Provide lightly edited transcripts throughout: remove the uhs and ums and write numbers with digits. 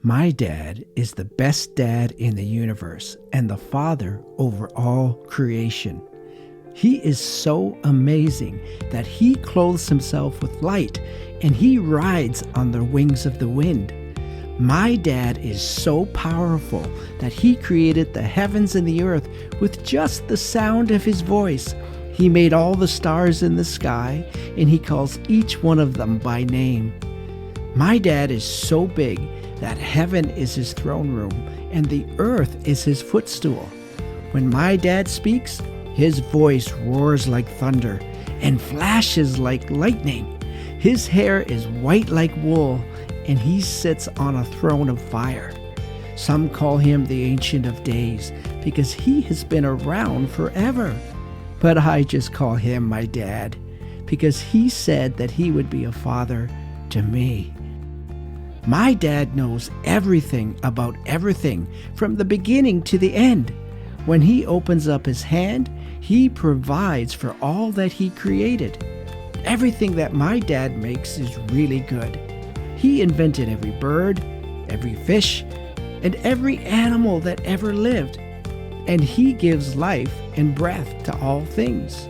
My dad is the best dad in the universe and the father over all creation. He is so amazing that he clothes himself with light and he rides on the wings of the wind. My dad is so powerful that he created the heavens and the earth with just the sound of his voice. He made all the stars in the sky and he calls each one of them by name. My dad is so big that heaven is his throne room and the earth is his footstool. When my dad speaks, his voice roars like thunder and flashes like lightning. His hair is white like wool and he sits on a throne of fire. Some call him the Ancient of Days because he has been around forever. But I just call him my dad because he said that he would be a father to me. My dad knows everything about everything from the beginning to the end. When he opens up his hand, he provides for all that he created. Everything that my dad makes is really good. He invented every bird, every fish, and every animal that ever lived. And he gives life and breath to all things.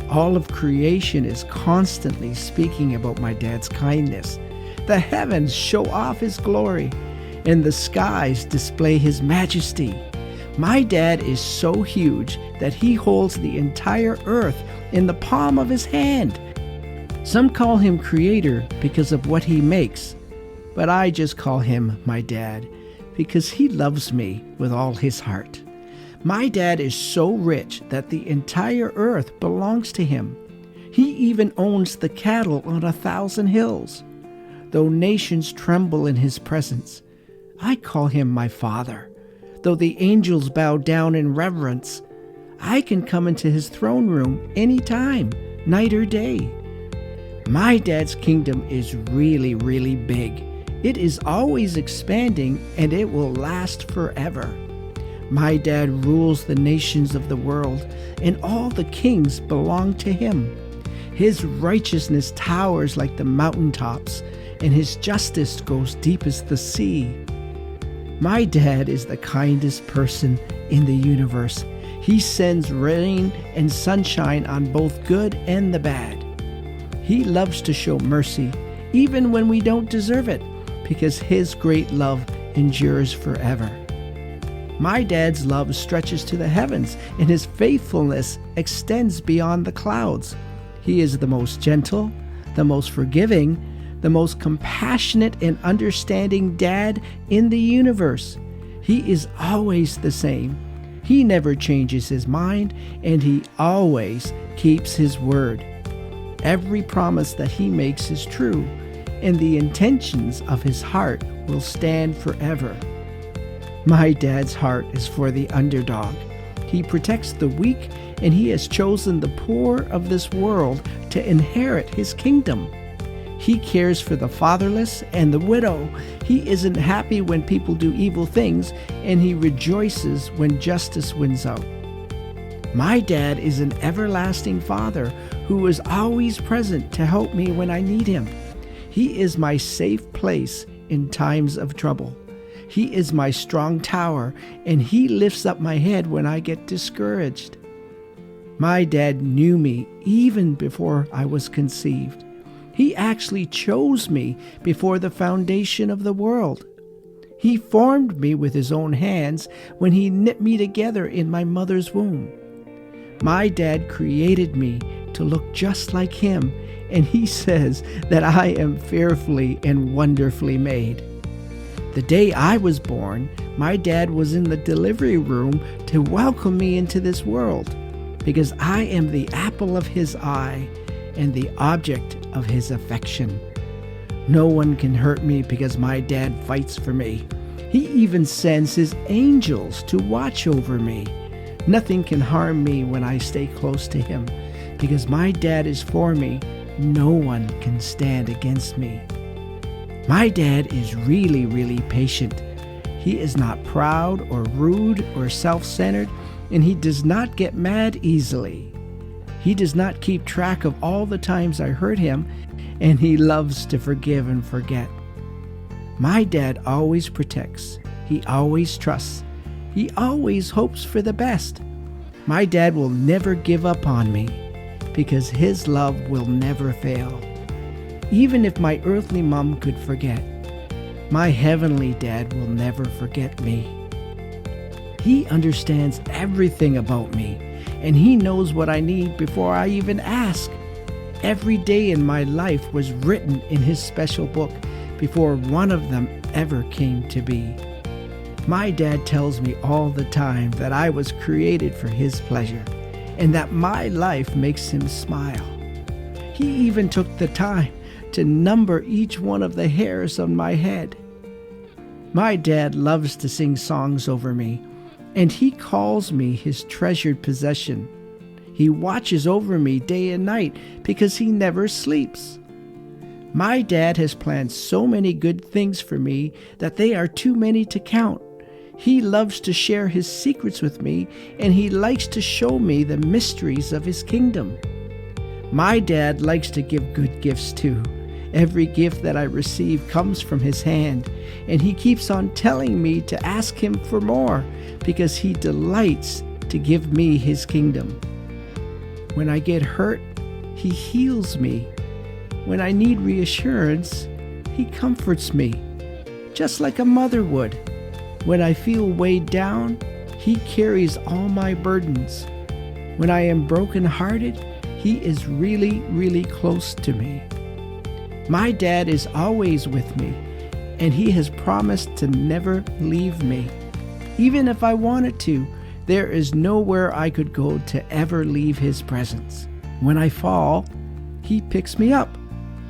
All of creation is constantly speaking about my dad's kindness. The heavens show off his glory, and the skies display his majesty. My dad is so huge that he holds the entire earth in the palm of his hand. Some call him creator because of what he makes, but I just call him my dad because he loves me with all his heart. My dad is so rich that the entire earth belongs to him. He even owns the cattle on 1,000 hills. Though nations tremble in his presence, I call him my father. Though the angels bow down in reverence, I can come into his throne room anytime, night or day. My dad's kingdom is really, really big. It is always expanding and it will last forever. My dad rules the nations of the world and all the kings belong to him. His righteousness towers like the mountaintops and his justice goes deep as the sea. My dad is the kindest person in the universe. He sends rain and sunshine on both good and the bad. He loves to show mercy, even when we don't deserve it, because his great love endures forever. My dad's love stretches to the heavens, and his faithfulness extends beyond the clouds. He is the most gentle, the most forgiving, the most compassionate and understanding dad in the universe. He is always the same. He never changes his mind, and he always keeps his word. Every promise that he makes is true, and the intentions of his heart will stand forever. My dad's heart is for the underdog. He protects the weak, and he has chosen the poor of this world to inherit his kingdom. He cares for the fatherless and the widow. He isn't happy when people do evil things, and he rejoices when justice wins out. My dad is an everlasting father who is always present to help me when I need him. He is my safe place in times of trouble. He is my strong tower, and he lifts up my head when I get discouraged. My dad knew me even before I was conceived. He actually chose me before the foundation of the world. He formed me with his own hands when he knit me together in my mother's womb. My dad created me to look just like him, and he says that I am fearfully and wonderfully made. The day I was born, my dad was in the delivery room to welcome me into this world because I am the apple of his eye and the object of his affection. No one can hurt me because my dad fights for me. He even sends his angels to watch over me. Nothing can harm me when I stay close to him because my dad is for me. No one can stand against me. My dad is really, really patient. He is not proud or rude or self-centered, and he does not get mad easily. He does not keep track of all the times I hurt him, and he loves to forgive and forget. My dad always protects. He always trusts. He always hopes for the best. My dad will never give up on me because his love will never fail. Even if my earthly mom could forget, my heavenly dad will never forget me. He understands everything about me, and he knows what I need before I even ask. Every day in my life was written in his special book before one of them ever came to be. My dad tells me all the time that I was created for his pleasure and that my life makes him smile. He even took the time to number each one of the hairs on my head. My dad loves to sing songs over me, and he calls me his treasured possession. He watches over me day and night because he never sleeps. My dad has planned so many good things for me that they are too many to count. He loves to share his secrets with me, and he likes to show me the mysteries of his kingdom. My dad likes to give good gifts too. Every gift that I receive comes from his hand, and he keeps on telling me to ask him for more because he delights to give me his kingdom. When I get hurt, he heals me. When I need reassurance, he comforts me, just like a mother would. When I feel weighed down, he carries all my burdens. When I am brokenhearted, he is really, really close to me. My dad is always with me, and he has promised to never leave me. Even if I wanted to, there is nowhere I could go to ever leave his presence. When I fall, he picks me up.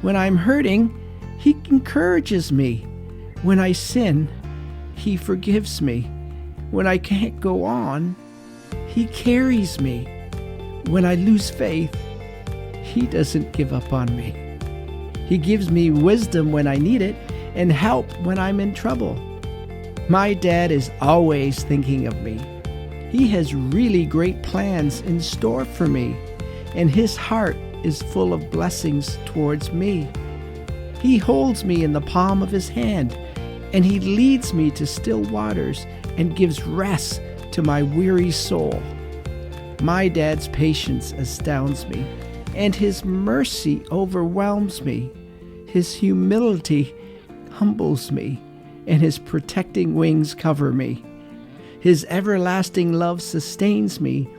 When I'm hurting, he encourages me. When I sin, he forgives me. When I can't go on, he carries me. When I lose faith, he doesn't give up on me. He gives me wisdom when I need it and help when I'm in trouble. My dad is always thinking of me. He has really great plans in store for me, and his heart is full of blessings towards me. He holds me in the palm of his hand, and he leads me to still waters and gives rest to my weary soul. My dad's patience astounds me, and his mercy overwhelms me. His humility humbles me, and his protecting wings cover me. His everlasting love sustains me,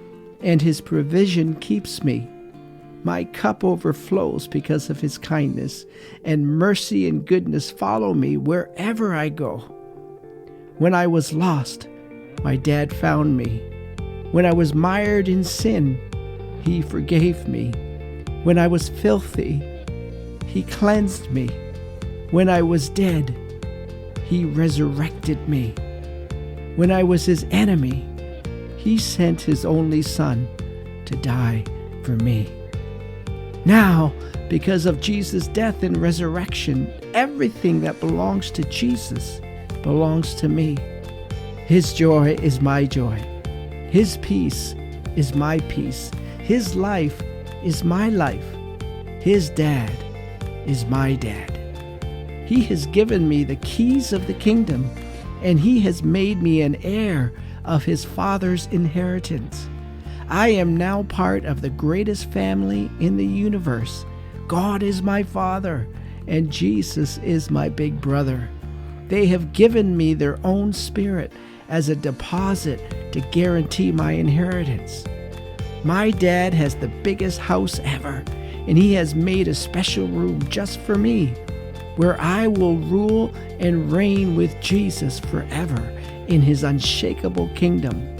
and his provision keeps me. My cup overflows because of his kindness, and mercy and goodness follow me wherever I go. When I was lost, my dad found me. When I was mired in sin, he forgave me. When I was filthy, he cleansed me. When I was dead, he resurrected me. When I was his enemy, he sent his only son to die for me. Now, because of Jesus' death and resurrection, everything that belongs to Jesus belongs to me. His joy is my joy. His peace is my peace. His life is my life. His dad is my dad. He has given me the keys of the kingdom, and he has made me an heir of his Father's inheritance. I am now part of the greatest family in the universe. God is my Father, and Jesus is my big brother. They have given me their own spirit as a deposit to guarantee my inheritance. My dad has the biggest house ever, and he has made a special room just for me, where I will rule and reign with Jesus forever in his unshakable kingdom.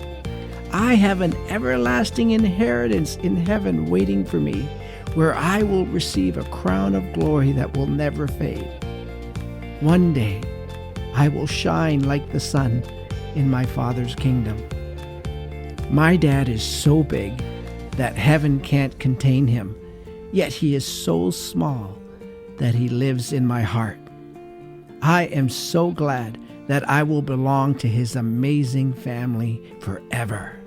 I have an everlasting inheritance in heaven waiting for me, where I will receive a crown of glory that will never fade. One day, I will shine like the sun in my Father's kingdom. My dad is so big that heaven can't contain him, yet he is so small that he lives in my heart. I am so glad that I will belong to his amazing family forever.